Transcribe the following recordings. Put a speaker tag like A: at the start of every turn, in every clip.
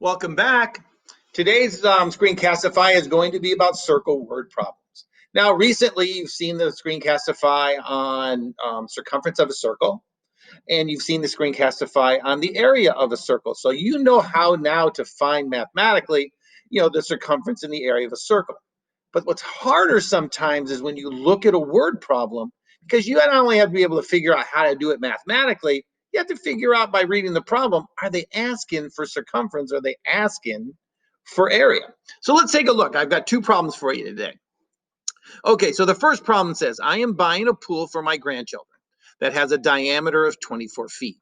A: Welcome back. Today's Screencastify is going to be about circle word problems. Now, recently you've seen the Screencastify on circumference of a circle, and you've seen the Screencastify on the area of a circle. So you know how now to find mathematically, the circumference and the area of a circle. But what's harder sometimes is when you look at a word problem, because you not only have to be able to figure out how to do it mathematically, you have to figure out by reading the problem, are they asking for circumference? Are they asking for area? So let's take a look. I've got two problems for you today. Okay, so the first problem says, I am buying a pool for my grandchildren that has a diameter of 24 feet.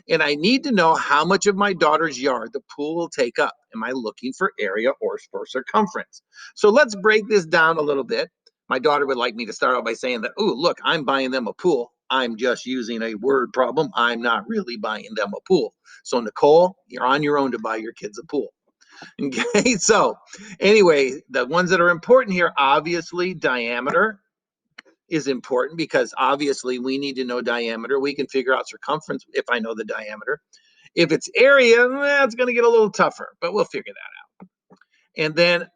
A: And I need to know how much of my daughter's yard the pool will take up. Am I looking for area or for circumference? So let's break this down a little bit. My daughter would like me to start out by saying that, oh, look, I'm buying them a pool. I'm just using a word problem. I'm not really buying them a pool. So Nicole, you're on your own to buy your kids a pool. Okay, so anyway, the ones that are important here, obviously diameter is important because obviously we need to know diameter. We can figure out circumference if I know the diameter. If it's area, it's going to get a little tougher, but we'll figure that out. And then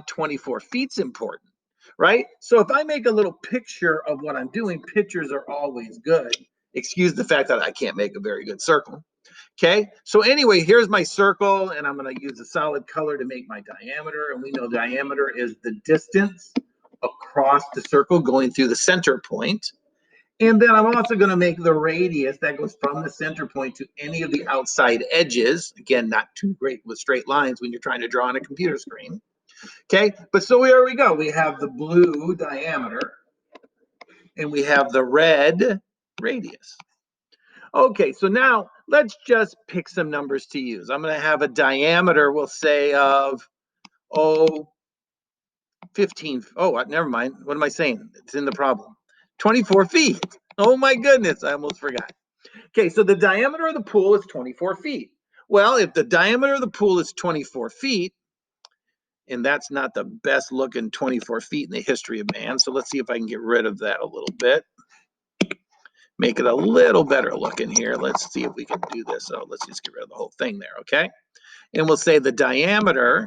A: 24 feet's important, right? So if I make a little picture of what I'm doing, pictures are always good. Excuse the fact that I can't make a very good circle. Okay, so anyway, here's my circle, and I'm going to use a solid color to make my diameter. And we know diameter is the distance across the circle going through the center point. And then I'm also going to make the radius that goes from the center point to any of the outside edges. Again, not too great with straight lines when you're trying to draw on a computer screen. Okay, but so here we go. We have the blue diameter, and we have the red radius. Okay, so now let's just pick some numbers to use. I'm going to have a diameter, we'll say, of, 15. Oh, never mind. What am I saying? It's in the problem. 24 feet. Oh, my goodness. I almost forgot. Okay, so the diameter of the pool is 24 feet. Well, if the diameter of the pool is 24 feet, and that's not the best looking 24 feet in the history of man, so let's see if I can get rid of that a little bit. Make it a little better looking here. Let's see if we can do this. So let's just get rid of the whole thing there, okay? And we'll say the diameter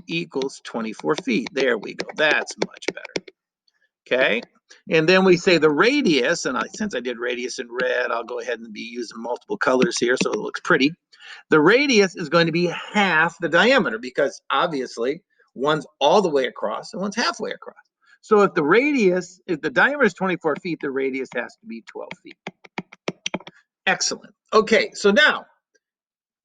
A: equals 24 feet. There we go. That's much better. Okay. And then we say the radius, and since I did radius in red, I'll go ahead and be using multiple colors here so it looks pretty. The radius is going to be half the diameter because obviously one's all the way across and one's halfway across. So if the diameter is 24 feet, the radius has to be 12 feet. Excellent. Okay, so now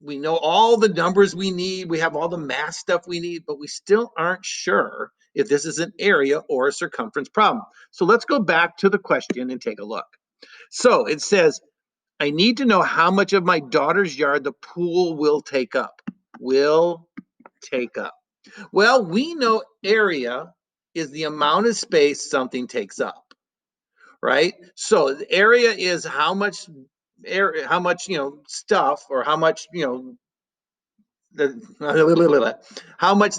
A: we know all the numbers we need. We have all the math stuff we need, but we still aren't sure if this is an area or a circumference problem. So let's go back to the question and take a look. So it says, I need to know how much of my daughter's yard the pool will take up. Will take up. Well, we know area is the amount of space something takes up, right? So the area is how much stuff, or how much how much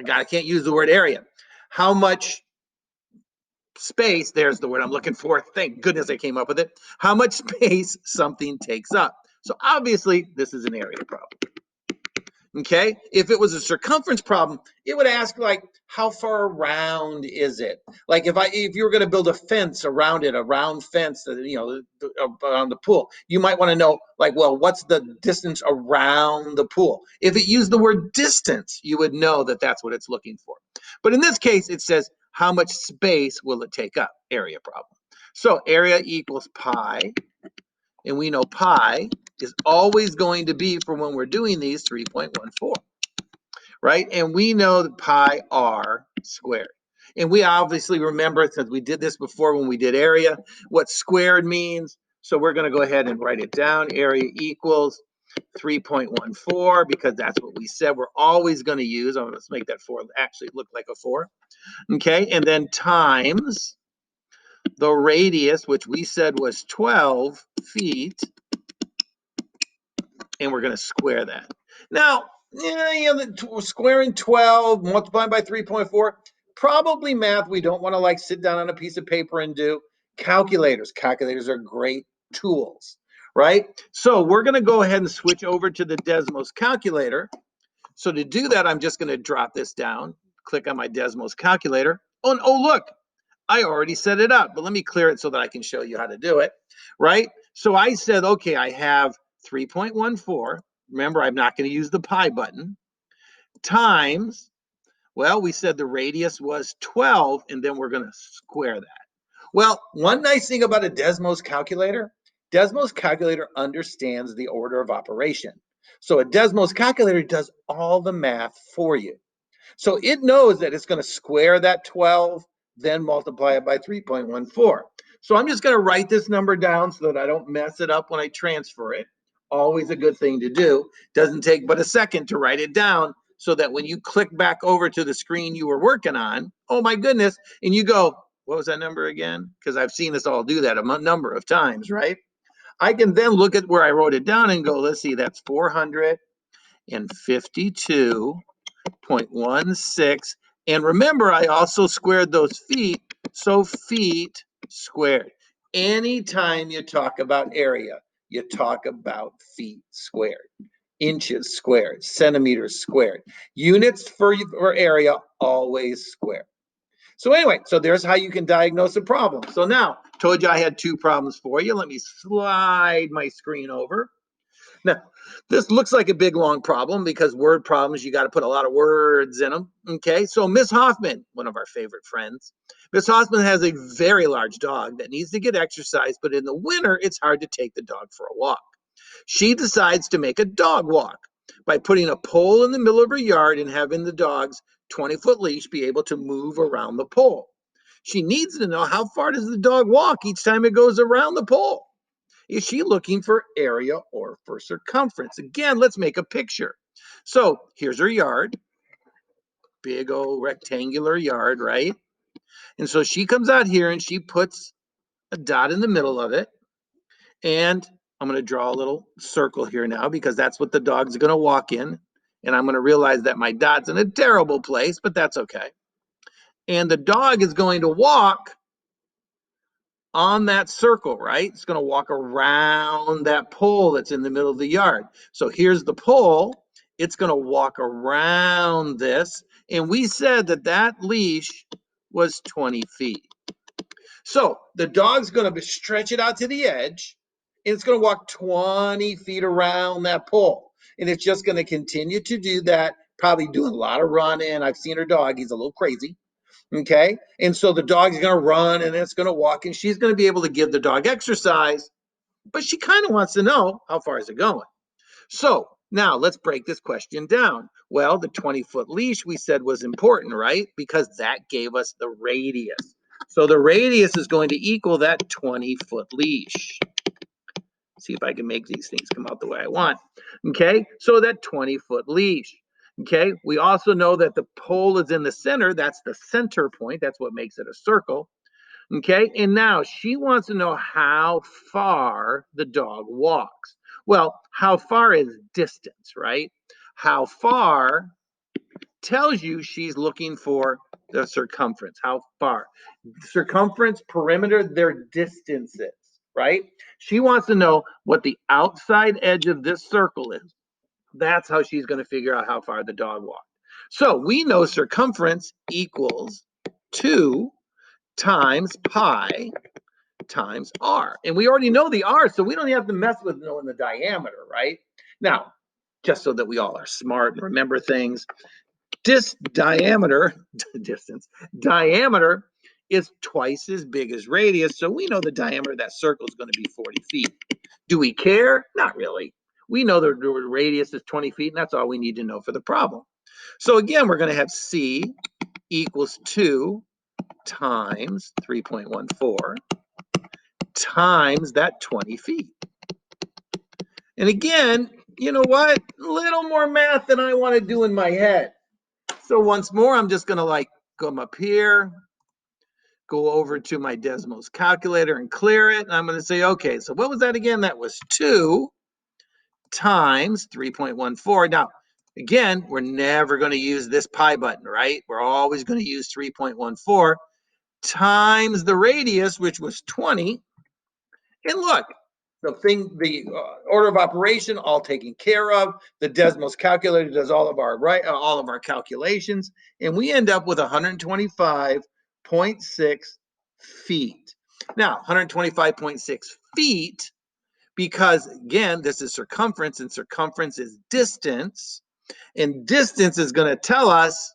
A: I can't use the word area. How much space, there's the word I'm looking for. Thank goodness I came up with it. How much space something takes up. So obviously this is an area problem. Okay, if it was a circumference problem, it would ask like, how far around is it? Like if you were going to build a fence around it, a round fence, around the pool, you might want to know like, well, what's the distance around the pool? If it used the word distance, you would know that that's what it's looking for. But in this case, it says, how much space will it take up? Area problem. So area equals pi, and we know pi is always going to be, for when we're doing these, 3.14, right? And we know that pi r squared. And we obviously remember, since we did this before when we did area, what squared means. So we're going to go ahead and write it down. Area equals 3.14, because that's what we said we're always going to use. Let's make that 4 actually look like a 4. Okay, and then times the radius, which we said was 12 feet, and we're going to square that. Now, squaring 12, multiplying by 3.4, probably math we don't want to like sit down on a piece of paper and do. Calculators are great tools, right? So we're going to go ahead and switch over to the Desmos calculator. So to do that, I'm just going to drop this down, click on my Desmos calculator. Oh, look, I already set it up, but let me clear it so that I can show you how to do it, right? So I said, okay, I have 3.14. Remember, I'm not going to use the pi button, times, well, we said the radius was 12, and then we're going to square that. Well, one nice thing about a Desmos calculator understands the order of operation. So a Desmos calculator does all the math for you. So it knows that it's going to square that 12, then multiply it by 3.14. So I'm just going to write this number down so that I don't mess it up when I transfer it. Always a good thing to do. Doesn't take but a second to write it down so that when you click back over to the screen you were working on, oh my goodness, and you go, what was that number again? Because I've seen us all do that a number of times, right? I can then look at where I wrote it down and go, let's see, that's 452.16. And remember, I also squared those feet, so feet squared. Anytime you talk about area, you talk about feet squared, inches squared, centimeters squared. Units for area, always square. So anyway, so there's how you can diagnose a problem. So now, told you I had two problems for you. Let me slide my screen over. Now, this looks like a big, long problem because word problems, you got to put a lot of words in them. Okay, so Miss Hoffman, one of our favorite friends, Miss Hoffman has a very large dog that needs to get exercise, but in the winter, it's hard to take the dog for a walk. She decides to make a dog walk by putting a pole in the middle of her yard and having the dog's 20-foot leash be able to move around the pole. She needs to know how far does the dog walk each time it goes around the pole. Is she looking for area or for circumference? Again, let's make a picture. So here's her yard, big old rectangular yard, right? And so she comes out here and she puts a dot in the middle of it. And I'm going to draw a little circle here now because that's what the dog's going to walk in. And I'm going to realize that my dot's in a terrible place, but that's okay. And the dog is going to walk on that circle, right? It's going to walk around that pole that's in the middle of the yard. So here's the pole. It's going to walk around this. And we said that that leash was 20 feet. So the dog's going to stretch it out to the edge, and it's going to walk 20 feet around that pole. And it's just going to continue to do that, probably doing a lot of running. I've seen her dog. He's a little crazy. Okay. And so the dog's going to run and it's going to walk, and she's going to be able to give the dog exercise, but she kind of wants to know how far is it going. So now let's break this question down. Well, the 20-foot leash we said was important, right? Because that gave us the radius. So the radius is going to equal that 20-foot leash. See if I can make these things come out the way I want. Okay, so that 20-foot leash. Okay, we also know that the pole is in the center. That's the center point. That's what makes it a circle. Okay, and now she wants to know how far the dog walks. Well, how far is distance, right? How far tells you she's looking for the circumference. How far? Circumference, perimeter, their distances, right? She wants to know what the outside edge of this circle is. That's how she's going to figure out how far the dog walked. So we know circumference equals 2 times pi times r. And we already know the r, so we don't have to mess with knowing the diameter, right? Now, just so that we all are smart and remember things, diameter is twice as big as radius, so we know the diameter of that circle is going to be 40 feet. Do we care? Not really. We know the radius is 20 feet, and that's all we need to know for the problem. So again, we're going to have C equals 2 times 3.14 times that 20 feet. And again, you know what? A little more math than I want to do in my head. So once more, I'm just going to come up here, go over to my Desmos calculator and clear it. And I'm going to say, okay, so what was that again? That was 2 times 3.14. Now, again, we're never going to use this pi button, right? We're always going to use 3.14 times the radius, which was 20. And look, the order of operation all taken care of. The Desmos calculator does all of our calculations, and we end up with 125.6 feet. Now, 125.6 feet, because again, this is circumference, and circumference is distance, and distance is going to tell us,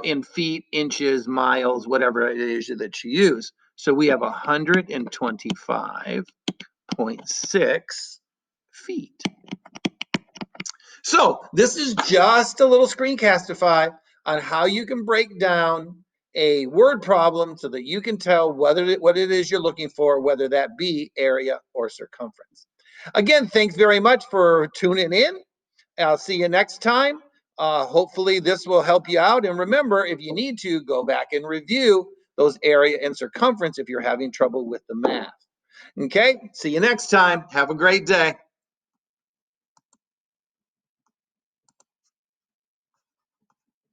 A: in feet, inches, miles, whatever it is that you use. So we have 125.6 feet. So this is just a little screencastify on how you can break down a word problem so that you can tell what it is you're looking for, whether that be area or circumference. Again, thanks very much for tuning in. I'll see you next time. Hopefully this will help you out. And remember, if you need to, go back and review those area and circumference if you're having trouble with the math. Okay, see you next time. Have a great day.